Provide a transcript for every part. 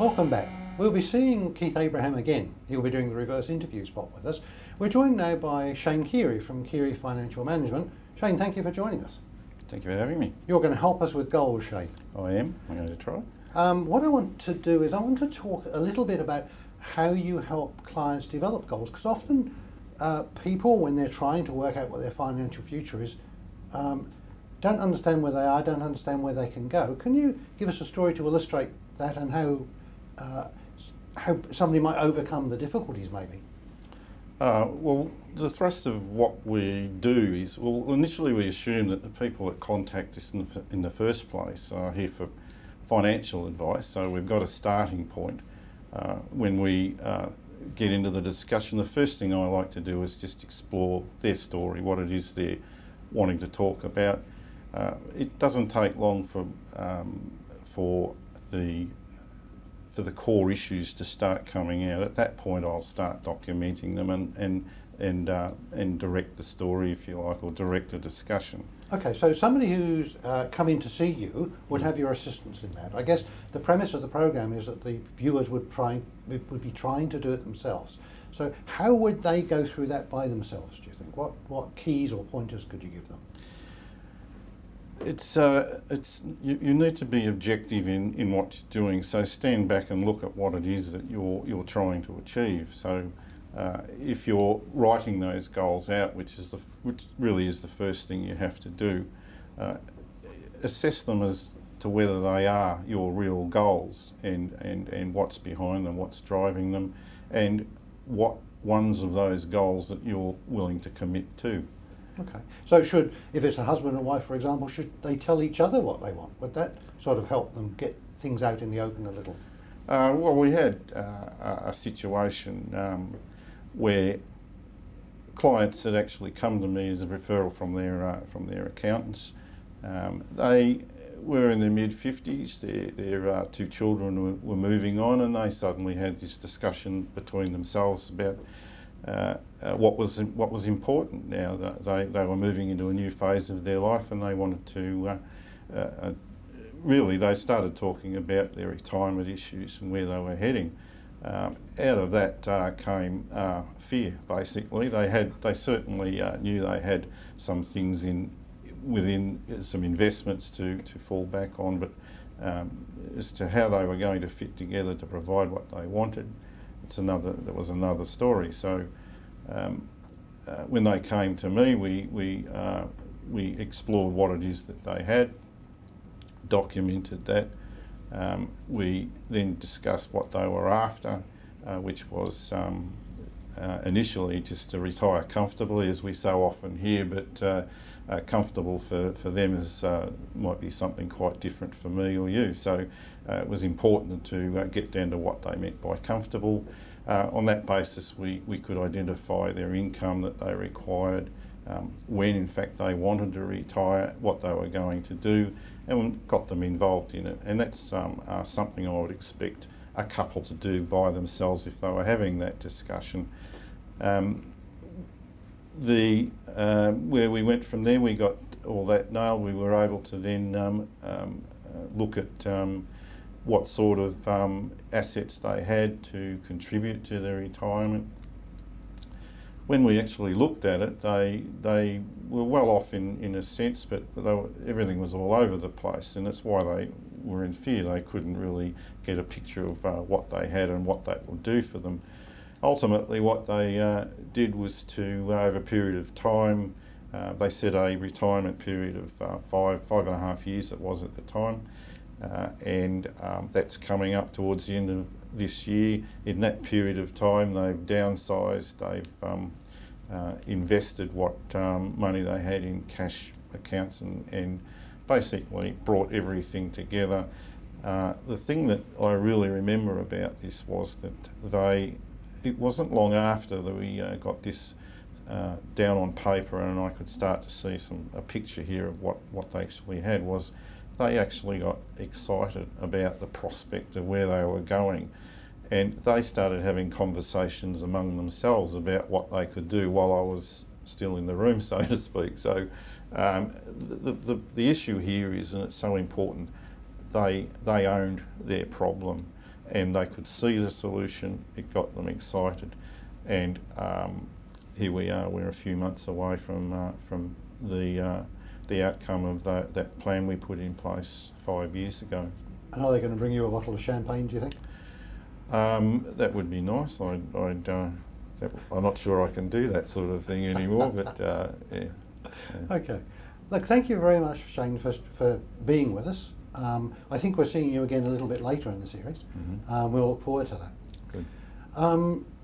Welcome back. We'll be seeing Keith Abraham again. He'll be doing the reverse interview spot with us. We're joined now by Shane Keary from Keary Financial Management. Shane, thank you for joining us. Thank you for having me. You're going to help us with goals, Shane. I am. I'm going to try. What I want to do is I want to talk a little bit about how you help clients develop goals, because often people, when they're trying to work out what their financial future is, don't understand where they are, don't understand where they can go. Can you give us a story to illustrate that and how somebody might overcome the difficulties maybe? Well, the thrust of what we do is, well, initially we assume that the people that contact us in the first place are here for financial advice, so we've got a starting point. When we get into the discussion, the first thing I like to do is just explore their story, what it is they're wanting to talk about. It doesn't take long for the core issues to start coming out. At that point, I'll start documenting them and direct the story, if you like, or direct a discussion. Okay, so somebody who's come in to see you would have your assistance in that. I guess the premise of the program is that the viewers would be trying to do it themselves. So how would they go through that by themselves, do you think? What keys or pointers could you give them? You need to be objective in what you're doing. So stand back and look at what it is that you're trying to achieve. So if you're writing those goals out, which really is the first thing you have to do, assess them as to whether they are your real goals and what's behind them, what's driving them, and what ones of those goals that you're willing to commit to. Okay. So if it's a husband and wife, for example, should they tell each other what they want? Would that sort of help them get things out in the open a little? Well, we had a situation where clients had actually come to me as a referral from their accountants. They were in their mid-50s, their two children were moving on, and they suddenly had this discussion between themselves about what was important now. That they were moving into a new phase of their life, and they wanted to really, they started talking about their retirement issues and where they were heading. Out of that came fear. Basically, they certainly knew they had some things within some investments to fall back on, but as to how they were going to fit together to provide what they wanted, that was another story. So when they came to me, we explored what it is that they had, documented that. We then discussed what they were after, which was initially just to retire comfortably, as we so often hear, but comfortable for them might be something quite different for me or you. So it was important to get down to what they meant by comfortable. On that basis, we could identify their income that they required, when in fact they wanted to retire, what they were going to do, and got them involved in it. And that's something I would expect a couple to do by themselves if they were having that discussion. Where we went from there, we got all that nailed. We were able to then look at what sort of assets they had to contribute to their retirement. When we actually looked at it, they were well off in a sense, but everything was all over the place, and that's why they were in fear. They couldn't really get a picture of what they had and what that would do for them. Ultimately, what they did was to, over a period of time, they set a retirement period of 5.5 years, it was at the time, and that's coming up towards the end of this year. In that period of time, they've downsized, they've invested what money they had in cash accounts and basically brought everything together. The thing that I really remember about this was that it wasn't long after that we got this down on paper, and I could start to see a picture here of what they actually had. Was they actually got excited about the prospect of where they were going, and they started having conversations among themselves about what they could do while I was still in the room, so to speak. So the issue here is, and it's so important, they owned their problem, and they could see the solution. It got them excited, and here we are. We're a few months away from the outcome of that plan we put in place 5 years ago. And are they going to bring you a bottle of champagne, do you think? That would be nice. I'm not sure I can do that sort of thing anymore, but yeah. Okay. Look, thank you very much, Shane, for being with us. I think we're seeing you again a little bit later in the series. Mm-hmm. We'll look forward to that. Good.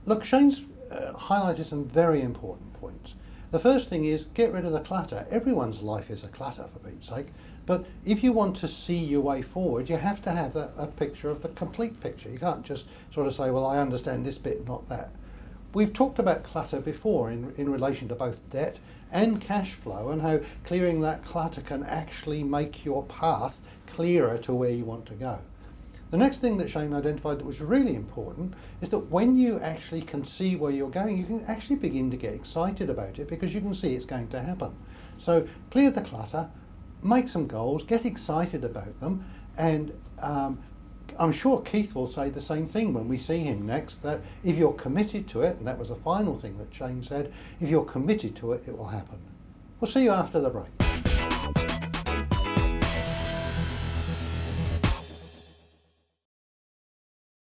Look, Shane's highlighted some very important points. The first thing is get rid of the clutter. Everyone's life is a clutter, for Pete's sake. But if you want to see your way forward, you have to have a picture of the complete picture. You can't just sort of say, well, I understand this bit, not that. We've talked about clutter before in relation to both debt and cash flow, and how clearing that clutter can actually make your path clearer to where you want to go. The next thing that Shane identified that was really important is that when you actually can see where you're going, you can actually begin to get excited about it because you can see it's going to happen. So clear the clutter, make some goals, get excited about them, and I'm sure Keith will say the same thing when we see him next, that if you're committed to it, and that was the final thing that Shane said, if you're committed to it, it will happen. We'll see you after the break.